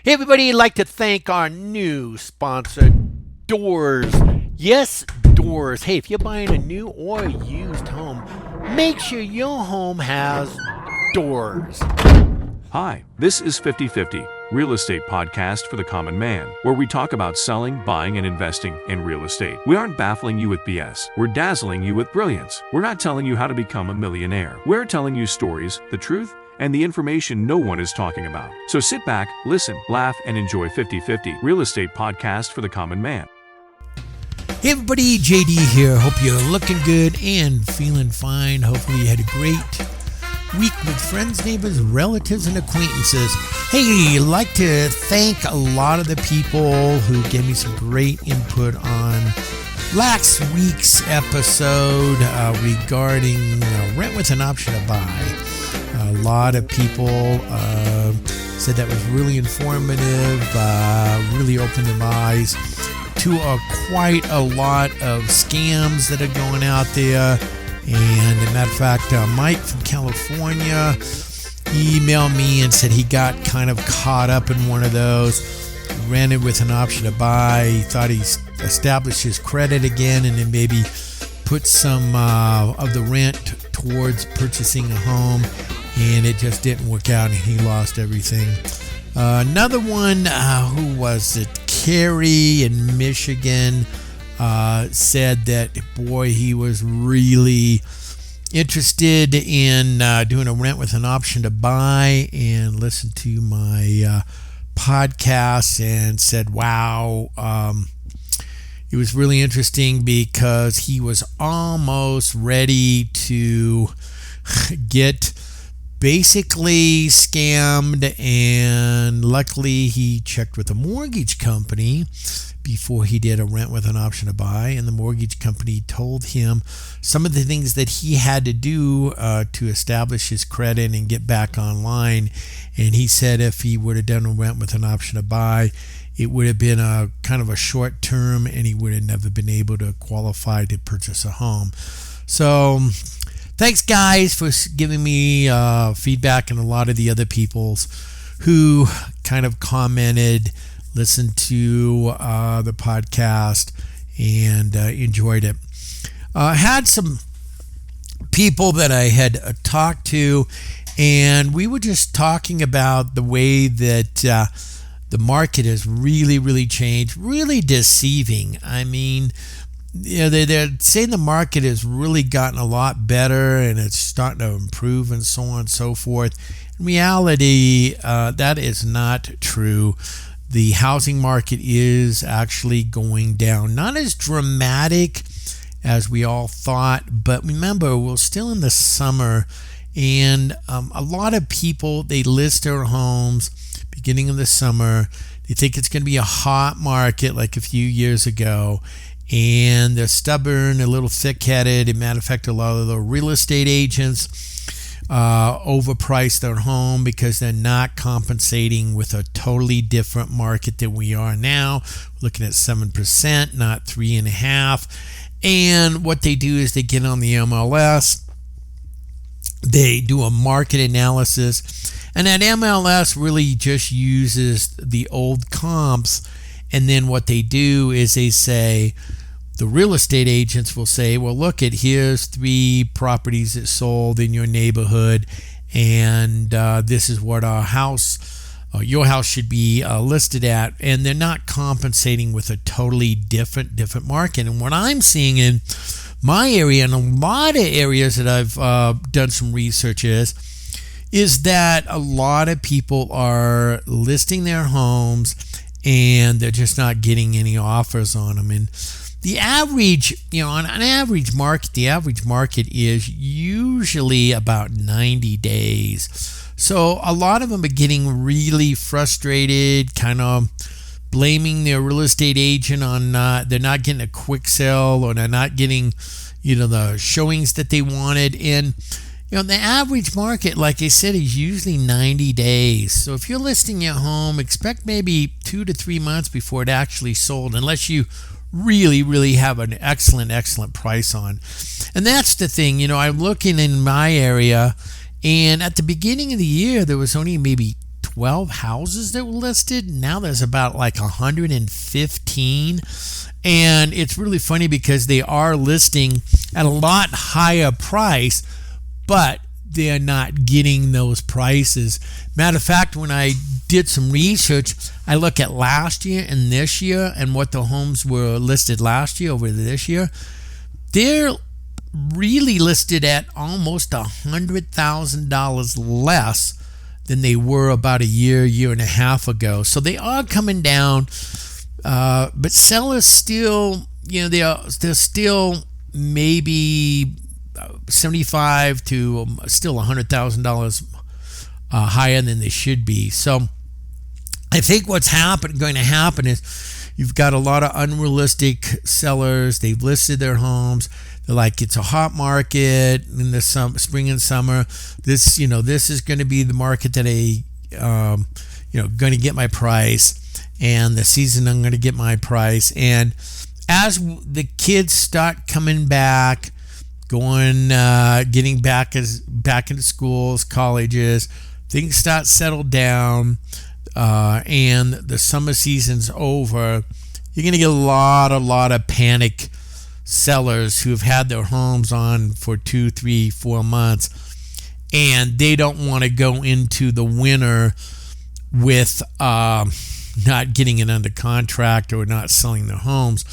Hey everybody, I'd like to thank our new sponsor, Doors. Yes, Doors. Hey, if you're buying a new or used home, make sure your home has doors. Hi, this is 50/50, Real Estate Podcast for the Common Man, where we talk about selling, buying, and investing in real estate. We aren't baffling you with BS. We're dazzling you with brilliance. We're not telling you how to become a millionaire. We're telling you stories, the truth, and the information no one is talking about. So sit back, listen, laugh, and enjoy 50/50, Real Estate Podcast for the Common Man. Hey everybody, JD here. Hope you're looking good and feeling fine. Hopefully you had a great week with friends, neighbors, relatives, and acquaintances. Hey, I'd like to thank a lot of the people who gave me some great input on last week's episode regarding rent with an option to buy. A lot of people said that was really informative, really opened their eyes to quite a lot of scams that are going out there. And as a matter of fact, Mike from California emailed me and said he got kind of caught up in one of those. Ran it with an option to buy. He thought he established his credit again and then maybe put some of the rent towards purchasing a home. And it just didn't work out and he lost everything. Another one, who was it? Carrie in Michigan said that, boy, he was really interested in doing a rent with an option to buy and listened to my podcast and said, wow, it was really interesting because he was almost ready to get basically scammed, and luckily he checked with a mortgage company before he did a rent with an option to buy, and the mortgage company told him some of the things that he had to do to establish his credit and get back online. And he said if he would have done a rent with an option to buy, it would have been a kind of a short term and he would have never been able to qualify to purchase a home. So thanks, guys, for giving me feedback, and a lot of the other peoples who kind of commented, listened to the podcast, and enjoyed it. I had some people that I had talked to, and we were just talking about the way that the market has really, really changed, really deceiving. I mean, they're saying the market has really gotten a lot better and it's starting to improve and so on and so forth. In reality, that is not true. The housing market is actually going down. Not as dramatic as we all thought, but remember, we're still in the summer, and a lot of people, they list their homes beginning of the summer. They think it's going to be a hot market like a few years ago. And they're stubborn, a little thick-headed. As a matter of fact, a lot of the real estate agents overprice their home because they're not compensating with a totally different market than we are now. We're looking at 7%, not 3.5%. And what they do is they get on the MLS. They do a market analysis. And that MLS really just uses the old comps. And then what they do is they say, the real estate agents will say, well, look, here's 3 properties that sold in your neighborhood, and this is what our house, your house should be listed at. And they're not compensating with a totally different market. And what I'm seeing in my area, and a lot of areas that I've done some research is that a lot of people are listing their homes and they're just not getting any offers on them. And the average, on an average market, the average market is usually about 90 days. So a lot of them are getting really frustrated, kind of blaming their real estate agent on they're not getting a quick sell, or they're not getting, the showings that they wanted. And the average market, like I said, is usually 90 days. So if you're listing your home, expect maybe 2 to 3 months before it actually sold, unless you really, really have an excellent price on. And that's the thing, I'm looking in my area, and at the beginning of the year, there was only maybe 12 houses that were listed. Now there's about like 115. And it's really funny because they are listing at a lot higher price, but they're not getting those prices. Matter of fact, when I did some research, I look at last year and this year and what the homes were listed last year over this year. They're really listed at almost $100,000 less than they were about a year and a half ago. So they are coming down, but sellers still, they're still maybe 75 to still $100,000 higher than they should be. So I think what's going to happen is you've got a lot of unrealistic sellers. They've listed their homes. They're like, it's a hot market in the spring and summer. This is going to be the market that going to get my price, and the season I'm going to get my price. And as the kids start coming back, getting back into schools, colleges, things start settle down, and the summer season's over, you're going to get a lot of panic sellers who've had their homes on for 2, 3, 4 months, and they don't want to go into the winter with not getting it under contract or not selling their homes,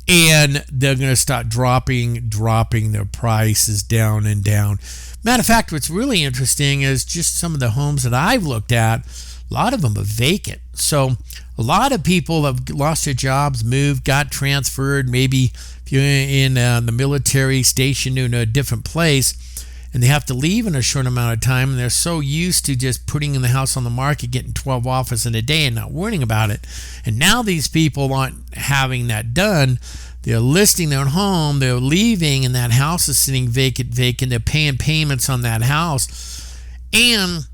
and they're going to start dropping their prices down and down. Matter of fact, what's really interesting is just some of the homes that I've looked at, a lot of them are vacant. So a lot of people have lost their jobs, moved, got transferred. Maybe if you're in the military station in a different place, and they have to leave in a short amount of time, and they're so used to just putting the house on the market, getting 12 offers in a day and not worrying about it. And now these people aren't having that done. They're listing their home, they're leaving, and that house is sitting vacant. They're paying payments on that house. And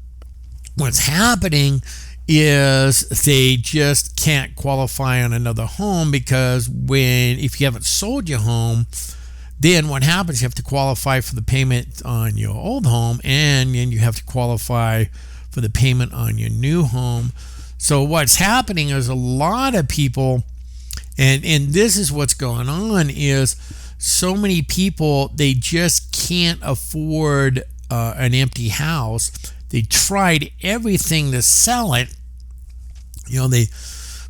what's happening is they just can't qualify on another home, because if you haven't sold your home, then what happens, you have to qualify for the payment on your old home, and then you have to qualify for the payment on your new home. So what's happening is a lot of people, and this is what's going on, is so many people, they just can't afford an empty house. They tried everything to sell it. They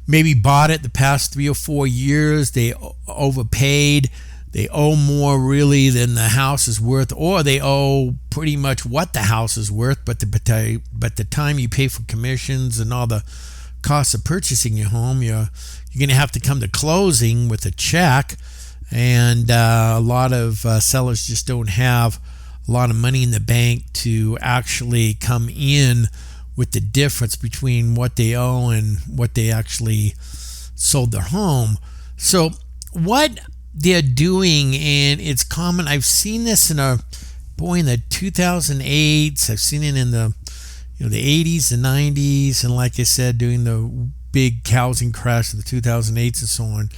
maybe bought it the past 3 or 4 years. They overpaid. They owe more really than the house is worth, or they owe pretty much what the house is worth, but the time you pay for commissions and all the costs of purchasing your home, you're going to have to come to closing with a check. And a lot of sellers just don't have a lot of money in the bank to actually come in with the difference between what they owe and what they actually sold their home. So what they're doing, and it's common, I've seen this in the 2008s, I've seen it in the the 80s, the 90s, and like I said, during the big housing crash of the 2008s and so on.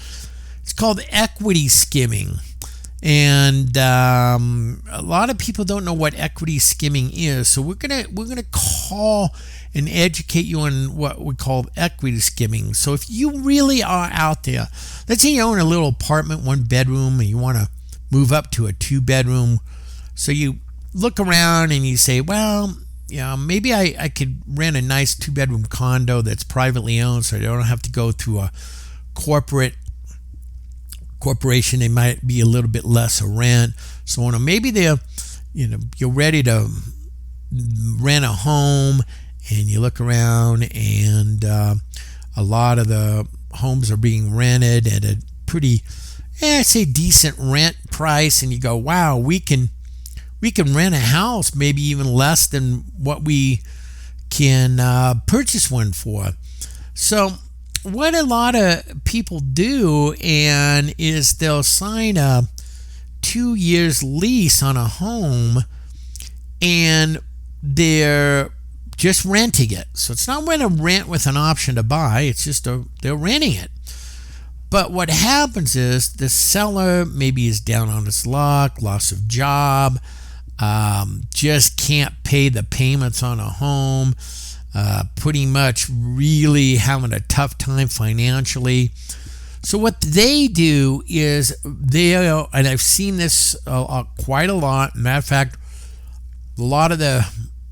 It's called equity skimming. And a lot of people don't know what equity skimming is, so we're gonna call and educate you on what we call equity skimming. So if you really are out there, let's say you own a little apartment, 1 bedroom, and you want to move up to a 2-bedroom. So you look around and you say, well, maybe I could rent a nice 2-bedroom condo that's privately owned, so I don't have to go through a corporation. They might be a little bit less a rent, so on. Or maybe you're ready to rent a home, and you look around, and a lot of the homes are being rented at a pretty, I'd say, decent rent price, and you go, wow, we can rent a house maybe even less than what we can purchase one for. So what a lot of people do is they'll sign a 2 years lease on a home, and they're just renting it. So it's not a rent with an option to buy, it's just they're renting it. But what happens is the seller maybe is down on his luck, loss of job, just can't pay the payments on a home. pretty much really having a tough time financially. So what they do is and I've seen this quite a lot. Matter of fact, a lot of the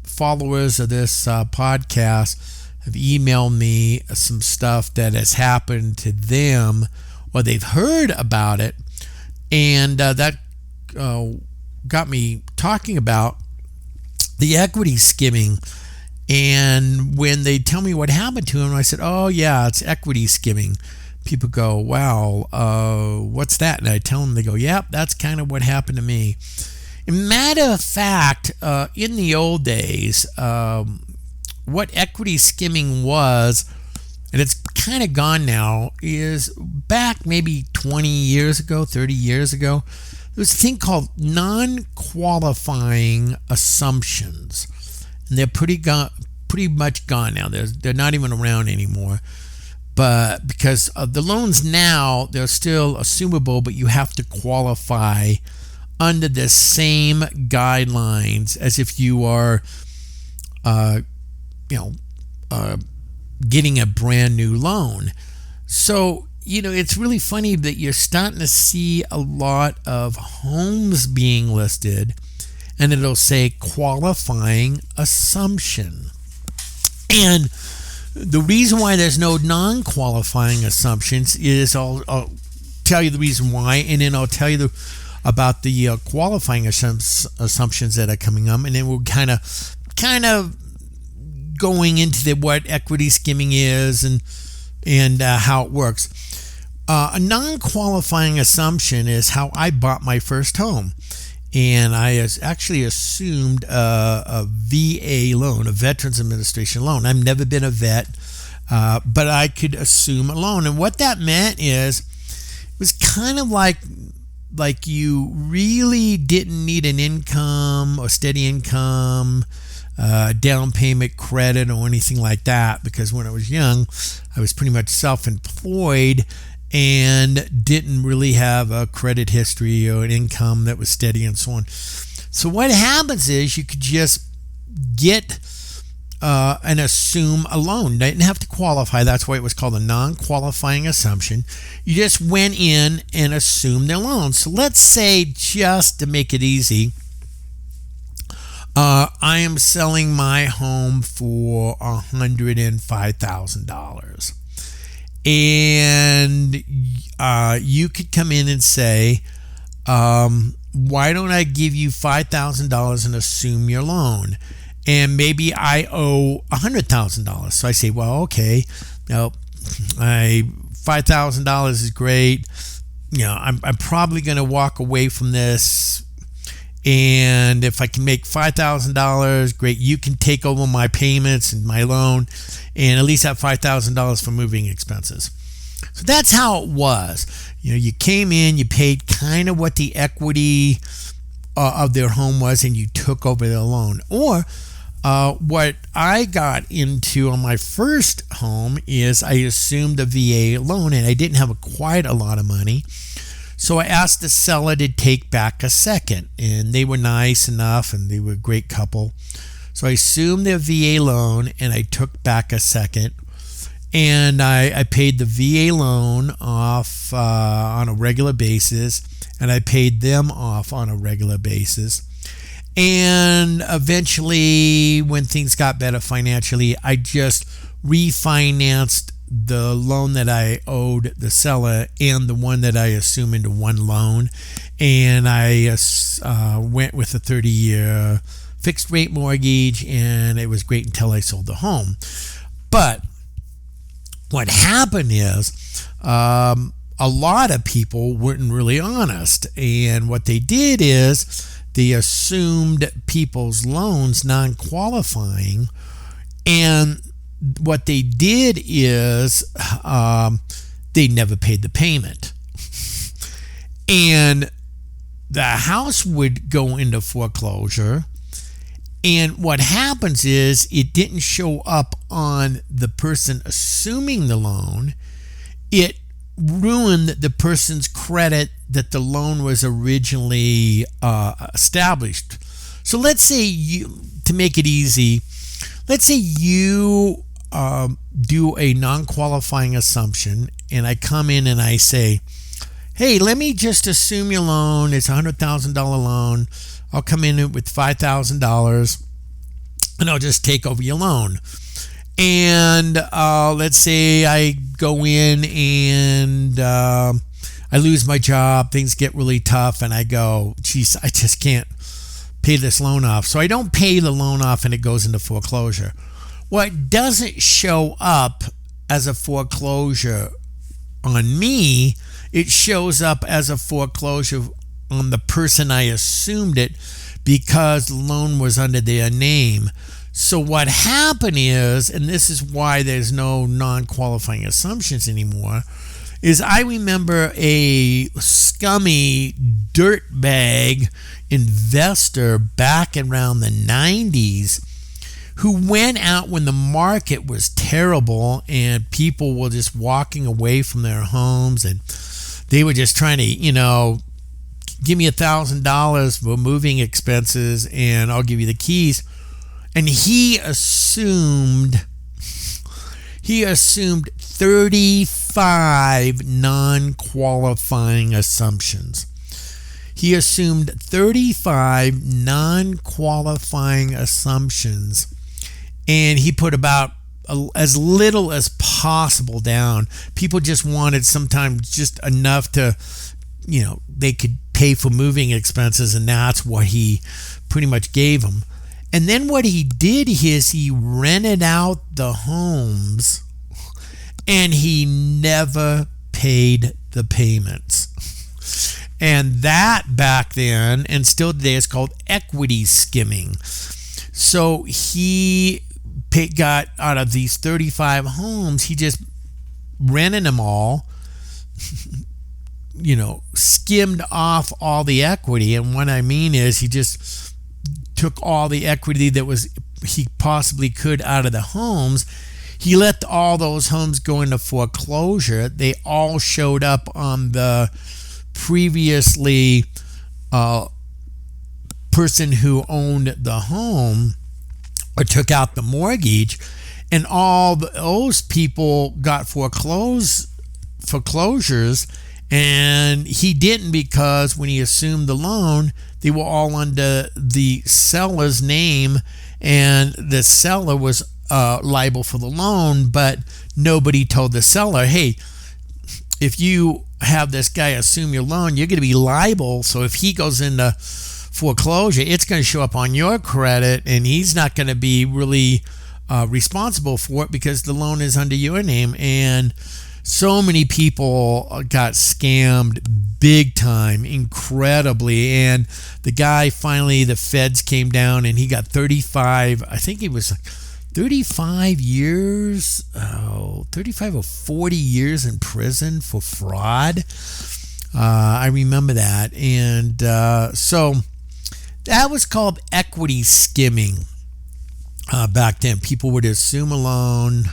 followers of this podcast have emailed me some stuff that has happened to them, or they've heard about it, and that got me talking about the equity skimming. And when they tell me what happened to them, I said, oh yeah, it's equity skimming. People go, wow, what's that? And I tell them, they go, yep, that's kind of what happened to me. Matter of fact, in the old days, what equity skimming was, and it's kind of gone now, is back maybe 20 years ago, 30 years ago, there was a thing called non-qualifying assumptions. And they're pretty much gone now. They're not even around anymore. But because the loans now, they're still assumable, but you have to qualify under the same guidelines as if you are, getting a brand new loan. So, it's really funny that you're starting to see a lot of homes being listed, and it'll say qualifying assumption. And the reason why there's no non-qualifying assumptions is I'll tell you the reason why, and then I'll tell you about the qualifying assumptions that are coming up, and then we'll kind of going into what equity skimming is and how it works. A non-qualifying assumption is how I bought my first home. And I actually assumed a VA loan, a Veterans Administration loan. I've never been a vet, but I could assume a loan. And what that meant is it was kind of like you really didn't need an income or steady income, down payment credit or anything like that, because when I was young, I was pretty much self-employed and didn't really have a credit history or an income that was steady and so on. So what happens is you could just get and assume a loan. They didn't have to qualify. That's why it was called a non-qualifying assumption. You just went in and assumed their loan. So let's say, just to make it easy, I am selling my home for $105,000. And you could come in and say, why don't I give you $5,000 and assume your loan? And maybe I owe $100,000. So I say, well, okay, $5,000 is great. I'm probably going to walk away from this. And if I can make $5,000, great. You can take over my payments and my loan, and at least have $5,000 for moving expenses. So that's how it was. You came in, you paid kind of what the equity of their home was, and you took over their loan. Or what I got into on my first home is I assumed a VA loan, and I didn't have quite a lot of money. So I asked the seller to take back a second, and they were nice enough, and they were a great couple. So I assumed their VA loan, and I took back a second, and I paid the VA loan off on a regular basis, and I paid them off on a regular basis. And eventually, when things got better financially, I just refinanced the loan that I owed the seller and the one that I assumed into one loan, and I went with a 30-year fixed rate mortgage, and it was great until I sold the home. But what happened is a lot of people weren't really honest, and what they did is they assumed people's loans non-qualifying, and what they did is they never paid the payment. And the house would go into foreclosure. And what happens is it didn't show up on the person assuming the loan. It ruined the person's credit that the loan was originally established. So let's say, to make it easy, let's say you do a non-qualifying assumption, and I come in and I say, hey, let me just assume your loan. It's a $100,000 loan. I'll come in with $5,000 and I'll just take over your loan. And let's say I go in and I lose my job. Things get really tough and I go, geez, I just can't pay this loan off. So I don't pay the loan off and it goes into foreclosure. What doesn't show up as a foreclosure on me, it shows up as a foreclosure on the person I assumed it because the loan was under their name. So what happened is, and this is why there's no non-qualifying assumptions anymore, is I remember a scummy dirtbag investor back around the 90s who went out when the market was terrible and people were just walking away from their homes and they were just trying to, give me $1,000 for moving expenses and I'll give you the keys. And he assumed 35 non-qualifying assumptions. He assumed 35 non-qualifying assumptions, and he put about as little as possible down. People just wanted sometimes just enough to, they could pay for moving expenses, and that's what he pretty much gave them. And then what he did is he rented out the homes and he never paid the payments. And that back then, and still today, is called equity skimming. So he got out of these 35 homes, he just rented them all, skimmed off all the equity. And what I mean is he just took all the equity that he possibly could out of the homes. He let all those homes go into foreclosure. They all showed up on the previously person who owned the home or took out the mortgage, and all those people got foreclosures, and he didn't, because when he assumed the loan, they were all under the seller's name, and the seller was liable for the loan, but nobody told the seller, hey, if you have this guy assume your loan, you're going to be liable. So if he goes into foreclosure, it's going to show up on your credit, and he's not going to be really responsible for it because the loan is under your name. And so many people got scammed big time, incredibly. And the guy finally, the feds came down and he got 35, I think it was 35 years, 35 or 40 years in prison for fraud. I remember that. And so that was called equity skimming back then. People would assume a loan,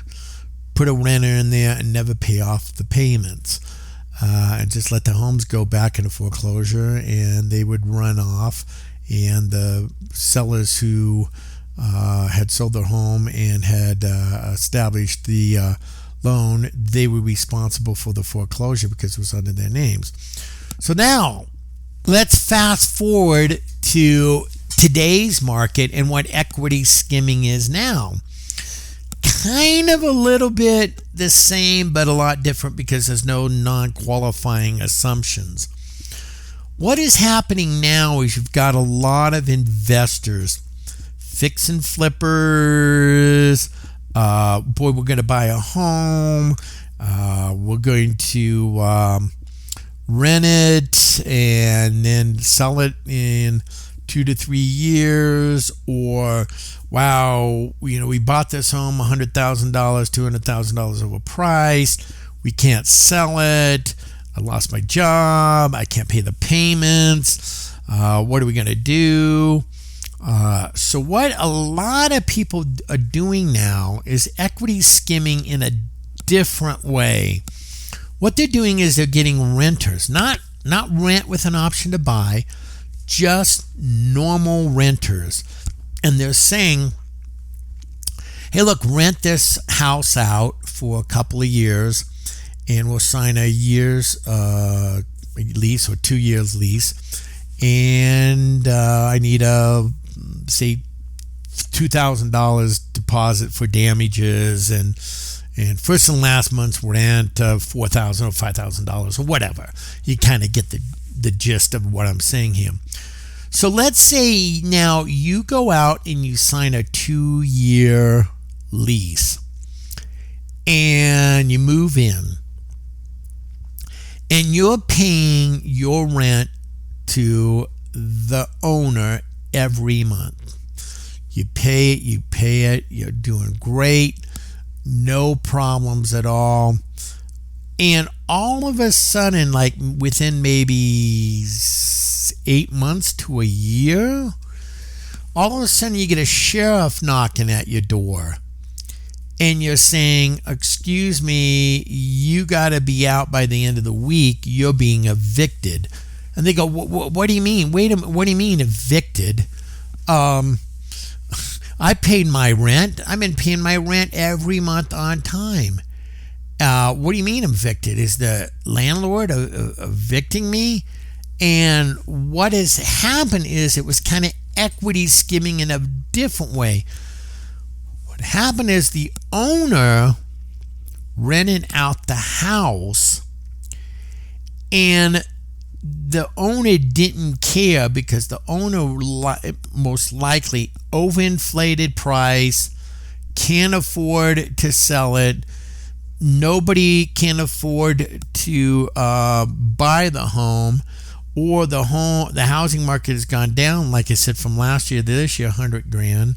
put a renter in there, and never pay off the payments, and just let the homes go back into foreclosure, and they would run off, and the sellers who had sold their home and had established the loan, they were responsible for the foreclosure because it was under their names. So now let's fast forward to today's market and what equity skimming is now. Kind of a little bit the same, but a lot different because there's no non-qualifying assumptions. What is happening now is you've got a lot of investors, fix and flippers. We're going to buy a home. We're going to rent it and then sell it in 2 to 3 years. Or, wow, we bought this home $100,000, $200,000 overpriced. We can't sell it. I lost my job. I can't pay the payments. What are we going to do? So what a lot of people are doing now is equity skimming in a different way. What they're doing is they're getting renters, not rent with an option to buy, just normal renters. And they're saying, hey, look, rent this house out for a couple of years, and we'll sign a year's lease or 2 years lease, and I need say $2,000 deposit for damages, and first and last month's rent $4,000 or $5,000 or whatever. You kind of get the gist of what I'm saying here. So let's say now you go out and you sign a 2-year lease and you move in and you're paying your rent to the owner every month. You pay it, you're doing great, no problems at all. And all of a sudden, like within maybe 8 months to a year, all of a sudden you get a sheriff knocking at your door. And you're saying, excuse me, you got to be out by the end of the week. You're being evicted. And they go, what do you mean? Wait a minute, what do you mean evicted? I paid my rent. I've been paying my rent every month on time. What do you mean evicted? Is the landlord evicting me? And what has happened is it was kind of equity skimming in a different way. What happened is the owner rented out the house, and the owner didn't care because the owner most likely overinflated price, can't afford to sell it. Nobody can afford to buy the home, or the housing market has gone down, like I said, from last year to this year, $100,000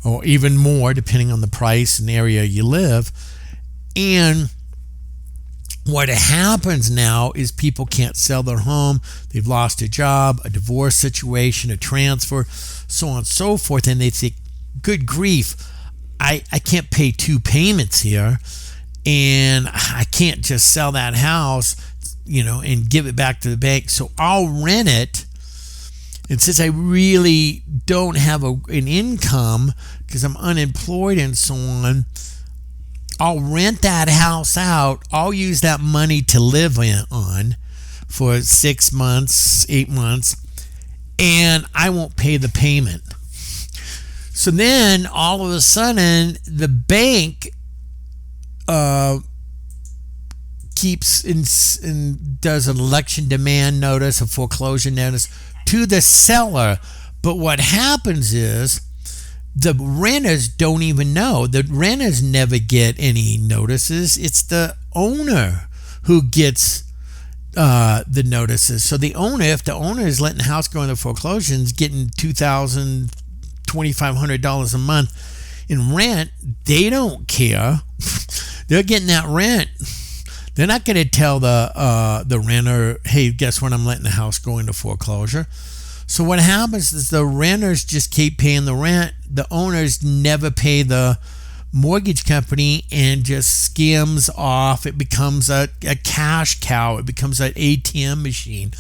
or even more, depending on the price and area you live. And what happens now is people can't sell their home. They've lost a job, a divorce situation, a transfer, so on and so forth. And they think, good grief, I can't pay 2 payments here, and I can't just sell that house, and give it back to the bank. So I'll rent it. And since I really don't have an income because I'm unemployed and so on, I'll rent that house out. I'll use that money to live on for 6 months, 8 months, and I won't pay the payment. So then all of a sudden the bank keeps and does an election demand notice, a foreclosure notice to the seller. But what happens is the renters don't even know. The renters never get any notices. It's the owner who gets the notices. So the owner, if the owner is letting the house go into foreclosure and is getting $2,000, $2,500 a month in rent, they don't care. They're getting that rent. They're not going to tell the renter, hey, guess what? I'm letting the house go into foreclosure. So what happens is the renters just keep paying the rent. The owners never pay the mortgage company and just skims off. It becomes a cash cow. It becomes an ATM machine.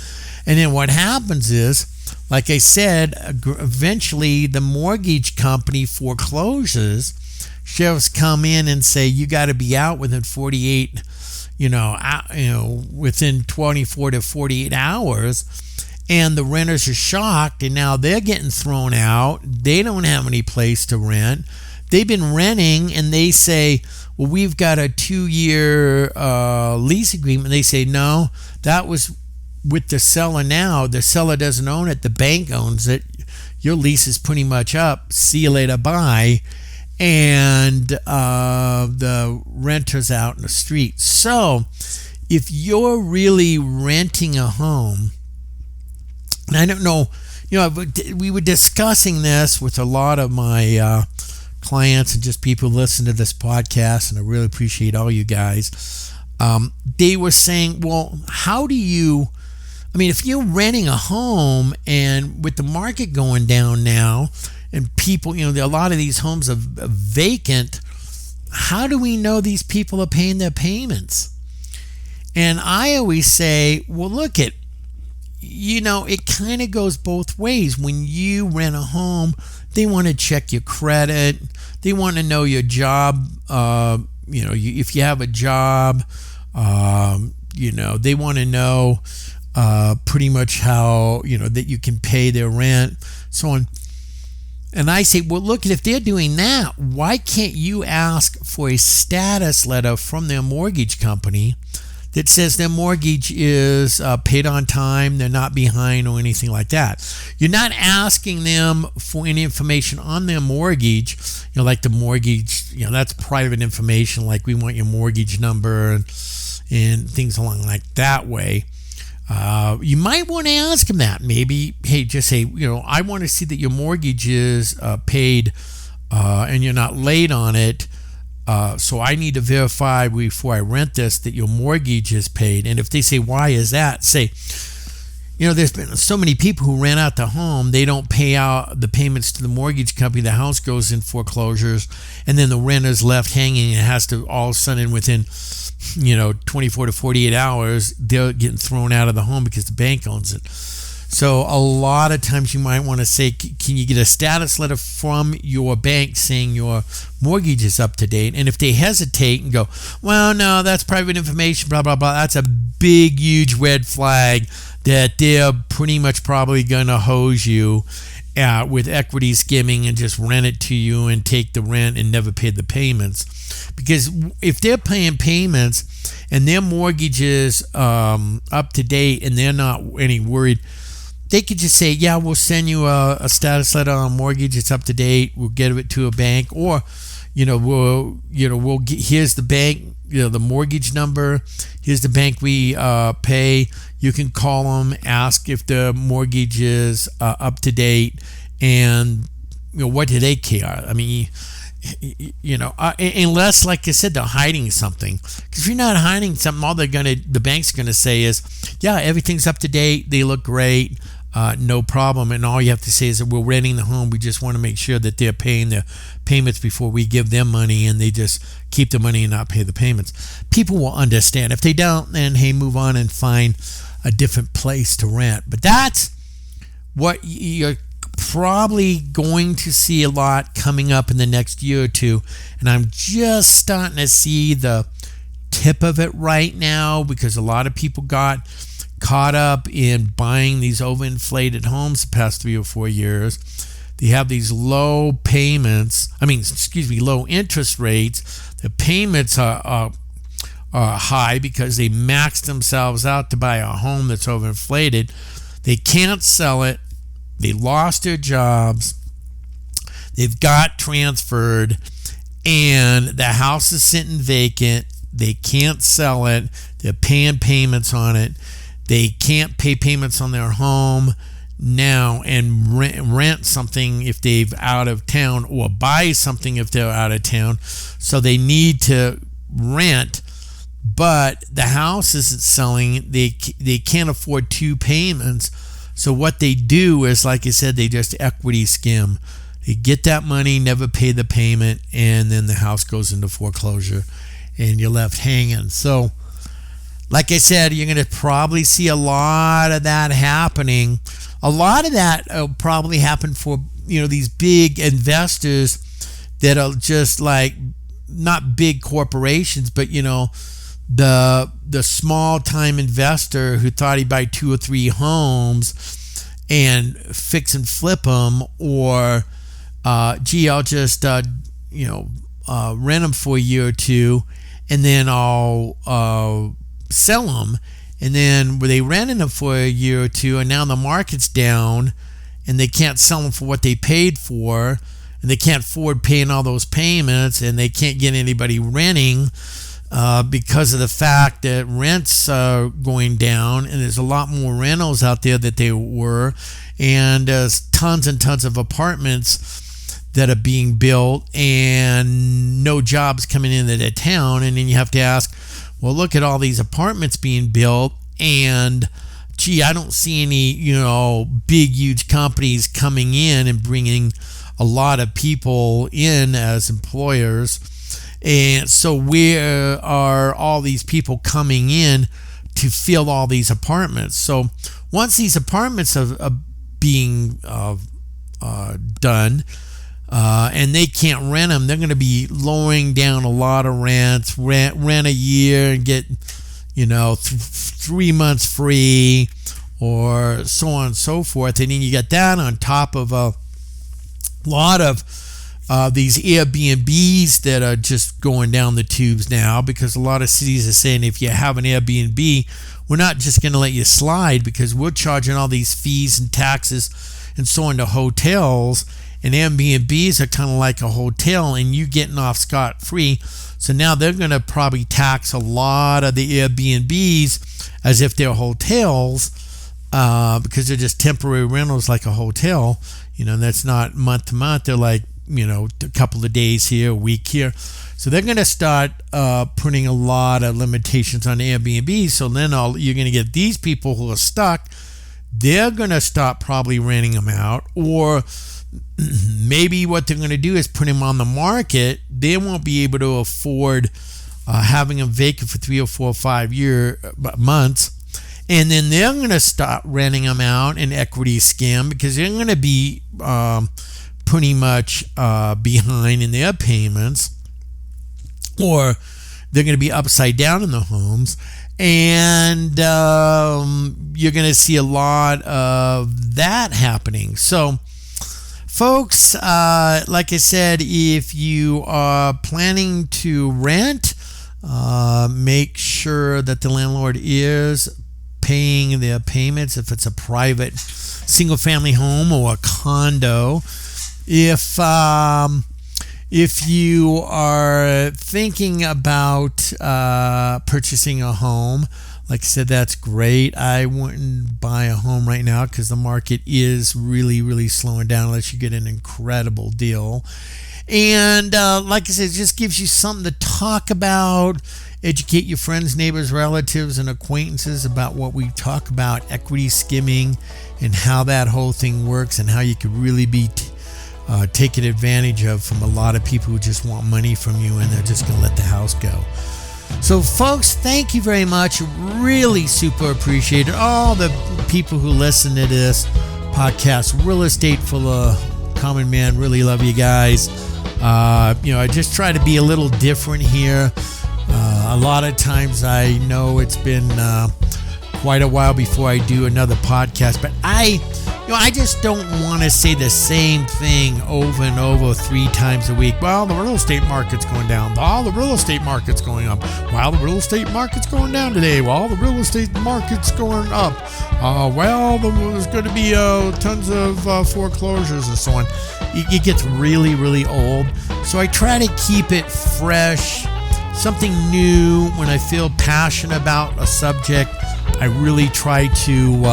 And then what happens is, like I said, eventually the mortgage company forecloses. Sheriffs come in and say, you got to be out within 48, within 24 to 48 hours. And the renters are shocked, and now they're getting thrown out. They don't have any place to rent. They've been renting, and they say, well, we've got a 2-year lease agreement. They say, no, that was with the seller now. The seller doesn't own it. The bank owns it. Your lease is pretty much up. See you later, bye. And the renter's out in the street. So if you're really renting a home, and I don't know, we were discussing this with a lot of my clients and just people who listen to this podcast, and I really appreciate all you guys. They were saying, well, how do you, if you're renting a home and with the market going down now and people, a lot of these homes are vacant, how do we know these people are paying their payments? And I always say, well, look at, it kind of goes both ways. When you rent a home, they want to check your credit. They want to know your job. If you have a job, they want to know pretty much how, that you can pay their rent, so on. And I say, well, look, if they're doing that, why can't you ask for a status letter from their mortgage company that says their mortgage is paid on time, they're not behind or anything like that? You're not asking them for any information on their mortgage, like the mortgage, that's private information, like we want your mortgage number and things along like that way. You might want to ask them that. Maybe, hey, just say, I want to see that your mortgage is paid and you're not late on it. So I need to verify before I rent this that your mortgage is paid. And if they say, why is that? Say, there's been so many people who rent out the home, they don't pay out the payments to the mortgage company. The house goes in foreclosures, and then the renter's left hanging and has to all of a sudden within 24 to 48 hours, they're getting thrown out of the home because the bank owns it. So a lot of times you might want to say, can you get a status letter from your bank saying your mortgage is up to date? And if they hesitate and go, well, no, that's private information, blah, blah, blah, that's a big, huge red flag that they're pretty much probably going to hose you with equity skimming and just rent it to you and take the rent and never pay the payments. Because if they're paying payments and their mortgage is up to date and they're not any worried, they could just say, yeah, we'll send you a status letter on mortgage, it's up to date, we'll get it to a bank, or we'll get, here's the bank, the mortgage number, here's the bank we pay. You can call them, ask if the mortgage is up to date, and what do they care? I mean, unless, like I said, they're hiding something. Because if you're not hiding something, all the bank's gonna say is, yeah, everything's up to date, they look great, no problem. And all you have to say is that we're renting the home, we just want to make sure that they're paying their payments before we give them money, and they just keep the money and not pay the payments. People will understand. If they don't, then hey, move on and find a different place to rent. But that's what you're probably going to see a lot coming up in the next year or two. And I'm just starting to see the tip of it right now, because a lot of people got caught up in buying these overinflated homes the past 3 or 4 years. They have these low interest rates. The payments are high because they maxed themselves out to buy a home that's overinflated. They can't sell it. They lost their jobs. They've got transferred, and the house is sitting vacant. They can't sell it. They're paying payments on it. They can't pay payments on their home now and rent something if they're out of town, or buy something if they're out of town. So they need to rent, but the house isn't selling. They can't afford 2 payments. So what they do is, like I said, they just equity skim. They get that money, never pay the payment, and then the house goes into foreclosure and you're left hanging. So like I said, you're going to probably see a lot of that happening. A lot of that will probably happen for, these big investors that are just like, not big corporations, but, the small time investor who thought he'd buy 2 or 3 homes and fix and flip them, or I'll just rent them for a year or two, and then I'll sell them. And then they rented them for a year or two, and now the market's down and they can't sell them for what they paid for, and they can't afford paying all those payments, and they can't get anybody renting because of the fact that rents are going down, and there's a lot more rentals out there that they were, and there's tons and tons of apartments that are being built and no jobs coming into the town. And then you have to ask, well, look at all these apartments being built, and gee, I don't see any, big, huge companies coming in and bringing a lot of people in as employers. And so where are all these people coming in to fill all these apartments. So once these apartments are being done, and they can't rent them, they're going to be lowering down a lot of rents. Rent a year and get 3 months free, or so on and so forth. And then you get that on top of a lot of these Airbnbs that are just going down the tubes now, because a lot of cities are saying if you have an Airbnb, we're not just going to let you slide, because we're charging all these fees and taxes and so on to hotels, and Airbnbs are kind of like a hotel and you getting off scot-free. So now they're going to probably tax a lot of the Airbnbs as if they're hotels, because they're just temporary rentals like a hotel. And that's not month to month. They're like, a couple of days here, a week here. So they're going to start putting a lot of limitations on Airbnb. So then you're going to get these people who are stuck. They're going to stop probably renting them out, or maybe what they're going to do is put them on the market. They won't be able to afford having them vacant for 3 or 4 or 5 months. And then they're going to stop renting them out in equity skim, because they're going to be pretty much behind in their payments, or they're going to be upside down in the homes. And you're going to see a lot of that happening. So, folks, like I said, if you are planning to rent, make sure that the landlord is paying their payments if it's a private single-family home or a condo. If you are thinking about purchasing a home, like I said, that's great. I wouldn't buy a home right now because the market is really, really slowing down unless you get an incredible deal. And like I said, it just gives you something to talk about. Educate your friends, neighbors, relatives, and acquaintances about what we talk about, equity skimming, and how that whole thing works, and how you could really be taken advantage of from a lot of people who just want money from you and they're just going to let the house go. So, folks, thank you very much. Really super appreciate it. All the people who listen to this podcast, Real Estate for the Common Man, really love you guys. I just try to be a little different here. A lot of times I know it's been quite a while before I do another podcast, but I just don't want to say the same thing over and over 3 times a week. Well, the real estate market's going down. Well, the real estate market's going up. Well, the real estate market's going down today. Well, the real estate market's going up. There's going to be tons of foreclosures and so on. It gets really, really old. So I try to keep it fresh, something new. When I feel passionate about a subject, I really try to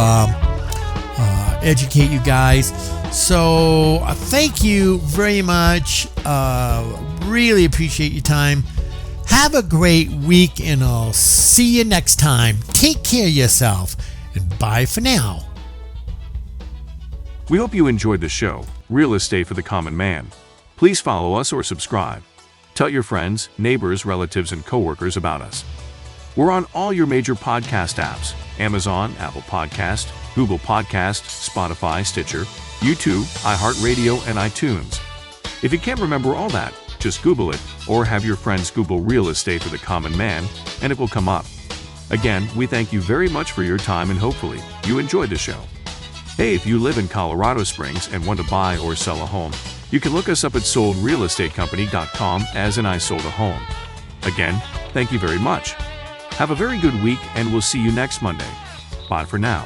educate you guys. So thank you very much. Really appreciate your time. Have a great week, and I'll see you next time. Take care of yourself, and bye for now. We hope you enjoyed the show, Real Estate for the Common Man. Please follow us or subscribe. Tell your friends, neighbors, relatives, and coworkers about us. We're on all your major podcast apps: Amazon, Apple Podcast, Google Podcast, Spotify, Stitcher, YouTube, iHeartRadio, and iTunes. If you can't remember all that, just Google it, or have your friends Google Real Estate for the Common Man, and it will come up. Again, we thank you very much for your time, and hopefully you enjoyed the show. Hey, if you live in Colorado Springs and want to buy or sell a home, you can look us up at soldrealestatecompany.com as in I sold a home. Again, thank you very much. Have a very good week, and we'll see you next Monday. Bye for now.